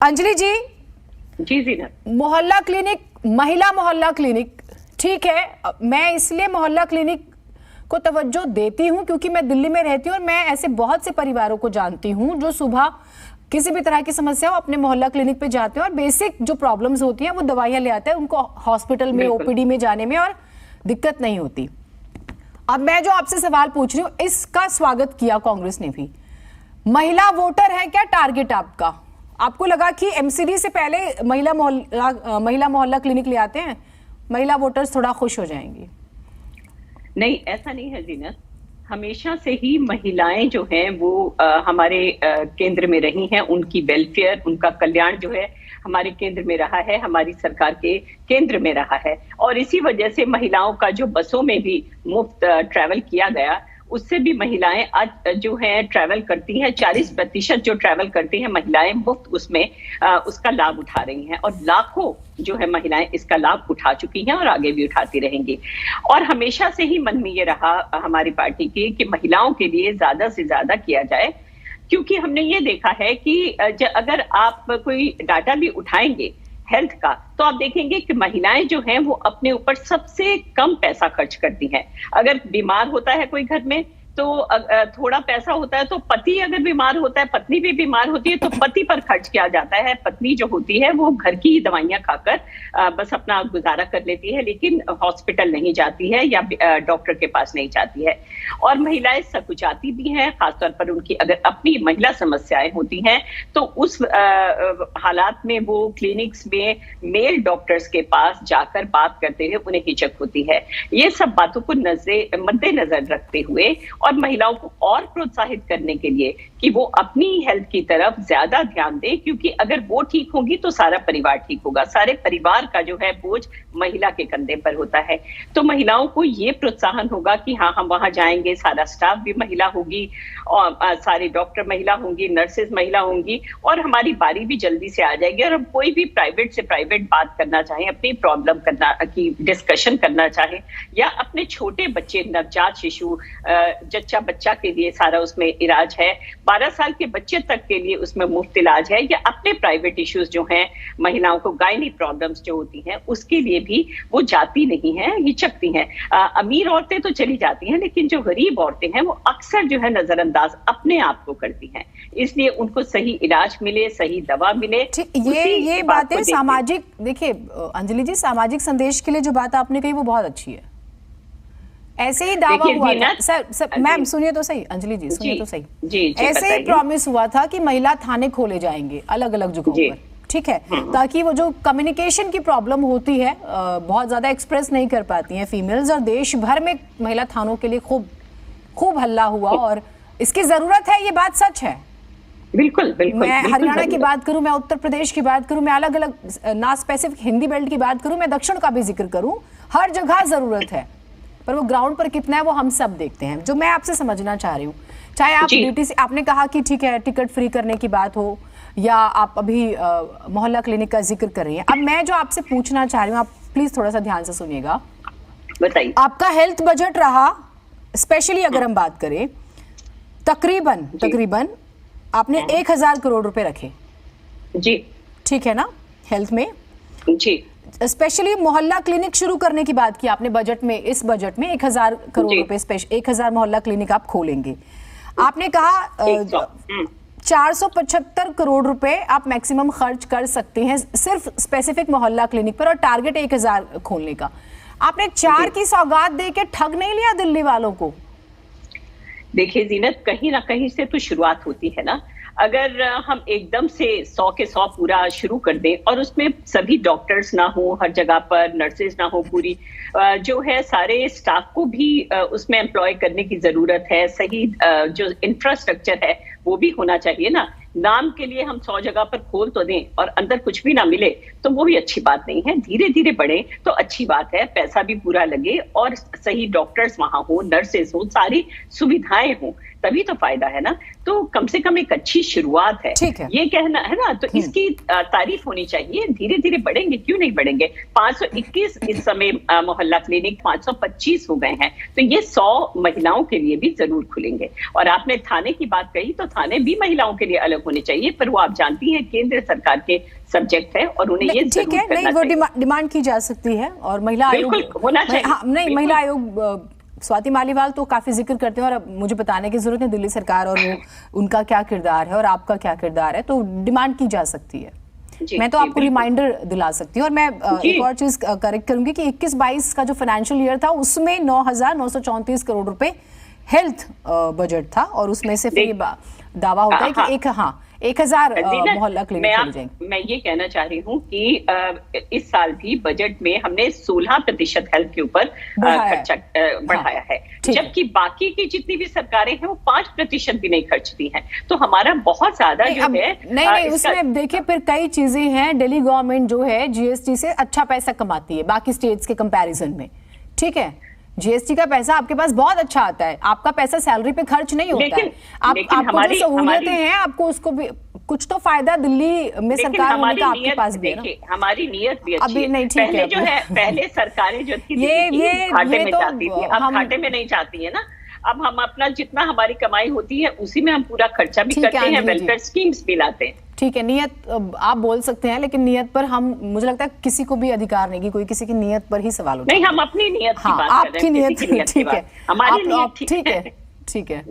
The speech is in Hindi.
अंजलि जी, जी जीनत, मोहल्ला क्लिनिक, महिला मोहल्ला क्लिनिक, ठीक है। मैं इसलिए मोहल्ला क्लिनिक को तवज्जो देती हूँ क्योंकि मैं दिल्ली में रहती हूँ और मैं ऐसे बहुत से परिवारों को जानती हूँ जो सुबह किसी भी तरह की समस्या हो अपने मोहल्ला क्लिनिक पे जाते हैं और बेसिक जो प्रॉब्लम्स होती हैं वो दवाइयाँ ले आते हैं, उनको हॉस्पिटल में ओपीडी में जाने में और दिक्कत नहीं होती। अब मैं जो आपसे सवाल पूछ रही हूँ, इसका स्वागत किया कांग्रेस ने भी। महिला वोटर है क्या टारगेट आपका? आपको लगा कि एमसीडी से पहले महिला मोहल्ला क्लिनिक ले आते हैं, महिला वोटर्स थोड़ा खुश हो जाएंगी? नहीं, ऐसा नहीं है जीनत। हमेशा से ही महिलाएं जो हैं वो हमारे केंद्र में रही हैं। उनकी वेलफेयर, उनका कल्याण जो है हमारे केंद्र में रहा है, हमारी सरकार के केंद्र में रहा है। और इसी वजह से महिलाओं का जो बसों में भी मुफ्त ट्रैवल किया गया, उससे भी महिलाएं आज जो है ट्रैवल करती हैं। 40% जो ट्रैवल करती हैं महिलाएं मुफ्त उसमें उसका लाभ उठा रही हैं और लाखों जो है महिलाएं इसका लाभ उठा चुकी हैं और आगे भी उठाती रहेंगी। और हमेशा से ही मन में ये रहा हमारी पार्टी के कि महिलाओं के लिए ज्यादा से ज्यादा किया जाए, क्योंकि हमने ये देखा है कि अगर आप कोई डाटा भी उठाएंगे हेल्थ का, तो आप देखेंगे कि महिलाएं जो हैं वो अपने ऊपर सबसे कम पैसा खर्च करती हैं। अगर बीमार होता है कोई घर में तो थोड़ा पैसा होता है, तो पति अगर बीमार होता है, पत्नी भी बीमार होती है तो पति पर खर्च किया जाता है। पत्नी जो होती है वो घर की दवाइयां खाकर बस अपना गुजारा कर लेती है, लेकिन हॉस्पिटल नहीं जाती है या डॉक्टर के पास नहीं जाती है। और महिलाएं सकुचाती भी हैं, खासतौर पर उनकी अगर अपनी महिला समस्याएं होती हैं तो उस हालात में वो क्लिनिक्स में मेल डॉक्टर्स के पास जाकर बात करते हुए उन्हें हिचक होती है। ये सब बातों को मद्देनजर रखते हुए और महिलाओं को और प्रोत्साहित करने के लिए कि वो अपनी हेल्थ की तरफ ज्यादा ध्यान दे, क्योंकि अगर वो ठीक होगी तो सारा परिवार ठीक होगा। सारे परिवार का जो है बोझ महिला के कंधे पर होता है। तो महिलाओं को ये प्रोत्साहन होगा कि हाँ, हम वहां जाएंगे, सारा स्टाफ भी महिला होगी और सारे डॉक्टर महिला होंगी, नर्सेज महिला होंगी और हमारी बारी भी जल्दी से आ जाएगी। और हम कोई भी प्राइवेट से प्राइवेट बात करना चाहें, अपनी प्रॉब्लम करना की डिस्कशन करना चाहें, या अपने छोटे बच्चे, नवजात शिशु, जच्चा बच्चा के लिए सारा उसमें इलाज है, 12 साल के बच्चे तक के लिए उसमें मुफ्त इलाज है, या अपने प्राइवेट इश्यूज जो हैं, महिलाओं को गायनी प्रॉब्लम्स जो होती हैं उसके लिए भी वो जाती नहीं है, हिचकती हैं। अमीर औरतें तो चली जाती हैं, लेकिन जो गरीब औरतें हैं वो अक्सर जो है नजरअंदाज अपने आप को करती हैं। इसलिए उनको सही इलाज मिले, सही दवा मिले। ये बातें सामाजिक, देखिए अंजलि जी, सामाजिक संदेश के लिए जो बात आपने कही वो बहुत अच्छी है। ऐसे ही दावा हुआ था सर, मैम सुनिए तो सही, अंजलि जी सुनिए तो सही, ऐसे ही प्रॉमिस हुआ था कि महिला थाने खोले जाएंगे अलग अलग जगहों पर, ठीक है, ताकि वो जो कम्युनिकेशन की प्रॉब्लम होती है, बहुत ज्यादा एक्सप्रेस नहीं कर पाती हैं फीमेल्स, और देश भर में महिला थानों के लिए खूब हल्ला हुआ और इसकी जरूरत है, ये बात सच है। बिल्कुल बिल्कुल। मैं हरियाणा की बात करूं, मैं उत्तर प्रदेश की बात करूं, मैं अलग अलग ना स्पेसिफिक हिंदी बेल्ट की बात करूं, मैं दक्षिण का भी जिक्र करूं, हर जगह जरूरत है, पर वो ग्राउंड पर कितना है वो हम सब देखते हैं। जो मैं आपसे समझना चाह रही हूँ, चाहे आप डीटीसी, आपने कहा कि ठीक है टिकट फ्री करने की बात हो, या आप अभी मोहल्ला क्लिनिक का जिक्र कर रही हैं, अब मैं जो आपसे पूछना चाह रही हूँ, आप प्लीज थोड़ा सा ध्यान से सुनिएगा। बताइए। आपका हेल्थ बजट रहा, स्पेशली अगर हम बात करें, तकरीबन आपने 1000 करोड़ रुपए रखे जी, ठीक है ना, हेल्थ में जी। स्पेशली मोहल्ला क्लिनिक शुरू करने की बात की आपने बजट में, इस बजट में 1000 करोड़ रुपए, 1000 मोहल्ला क्लिनिक आप खोलेंगे। आपने कहा 475 करोड़ रुपए आप मैक्सिमम खर्च कर सकते हैं सिर्फ स्पेसिफिक मोहल्ला क्लिनिक पर, और टारगेट 1000 खोलने का। आपने 4 की सौगात देके ठग नहीं लिया दिल्ली वालों को? देखिए जीनत, कहीं ना कहीं से तो शुरुआत होती है ना। अगर हम एकदम से 100 के 100 पूरा शुरू कर दें और उसमें सभी डॉक्टर्स ना हो, हर जगह पर नर्सेज ना हो, पूरी जो है सारे स्टाफ को भी उसमें एम्प्लॉय करने की जरूरत है। सही जो इंफ्रास्ट्रक्चर है वो भी होना चाहिए ना। नाम के लिए हम 100 जगह पर खोल तो दें और अंदर कुछ भी ना मिले तो वो भी अच्छी बात नहीं है। धीरे धीरे बढ़े तो अच्छी बात है, पैसा भी पूरा लगे और सही डॉक्टर्स वहां हो, नर्सेज हो, सारी सुविधाएं हो। तभी तो फायदा है ना। तो कम से कम एक अच्छी शुरुआत है, ठीक है। ये कहना है ना, तो इसकी तारीफ होनी चाहिए। धीरे धीरे बढ़ेंगे, क्यों नहीं बढ़ेंगे। 521 इस समय मोहल्ला क्लिनिक 525 हो गए हैं, तो ये 100 महिलाओं के लिए भी जरूर खुलेंगे। और आपने थाने की बात कही, तो थाने भी महिलाओं के लिए अलग होने चाहिए, पर वो आप जानती हैं केंद्र सरकार के सब्जेक्ट है और उन्हें ये ठीक है, नहीं वो डिमांड की जा सकती है। और महिला आयोग होना चाहिए। हाँ, नहीं महिला आयोग स्वाति मालीवाल तो काफी जिक्र करते हैं और अब मुझे बताने की जरूरत है दिल्ली सरकार और वो उनका क्या किरदार है और आपका क्या किरदार है, तो डिमांड की जा सकती है। मैं तो आपको रिमाइंडर दिला सकती हूँ। और मैं एक और चीज करेक्ट करूंगी कि 21-22 का जो फाइनेंशियल ईयर था उसमें 9,934 करोड़ रुपए हेल्थ बजट था और उसमें से फिर दावा होता है कि 1,000 मोहल्ला क्लिनिक खोले जाएंगे। मैं ये कहना चाह रही हूँ कि इस साल भी बजट में हमने 16% हेल्थ के ऊपर खर्चा बढ़ाया है, जबकि बाकी की जितनी भी सरकारें हैं वो 5% भी नहीं खर्चती हैं। तो हमारा बहुत ज्यादा जो है नहीं उसमें देखिए फिर कई चीजें हैं। दिल्ली गवर्नमेंट जो है जीएसटी से अच्छा पैसा कमाती है बाकी स्टेट्स के कंपैरिजन में, ठीक है। जीएसटी का पैसा आपके पास बहुत अच्छा आता है, आपका पैसा सैलरी पे खर्च नहीं होता है। आपको जो सहूलियतें हैं आपको उसको भी कुछ तो फायदा दिल्ली में सरकार होने का आपके पास भी है ना। हमारी नीयत भी अच्छी अभी नहीं, ठीक पहले है जो है पहले सरकारें जो थी ये घाटे में तो जाती थी, अब घाटे में नहीं जाती है ना। अब हम अपना जितना हमारी कमाई होती है उसी में हम पूरा खर्चा भी करते हैं, वेलफेयर स्कीम्स भी लाते हैं। ठीक है, नियत आप बोल सकते हैं, लेकिन नियत पर हम मुझे लगता है किसी को भी अधिकार नहीं कि कोई किसी की नियत पर ही सवाल उठाए। नहीं, हम अपनी नियत की बात कर रहे हैं, आपकी नियत ठीक है, हमारी नियत ठीक है, ठीक है।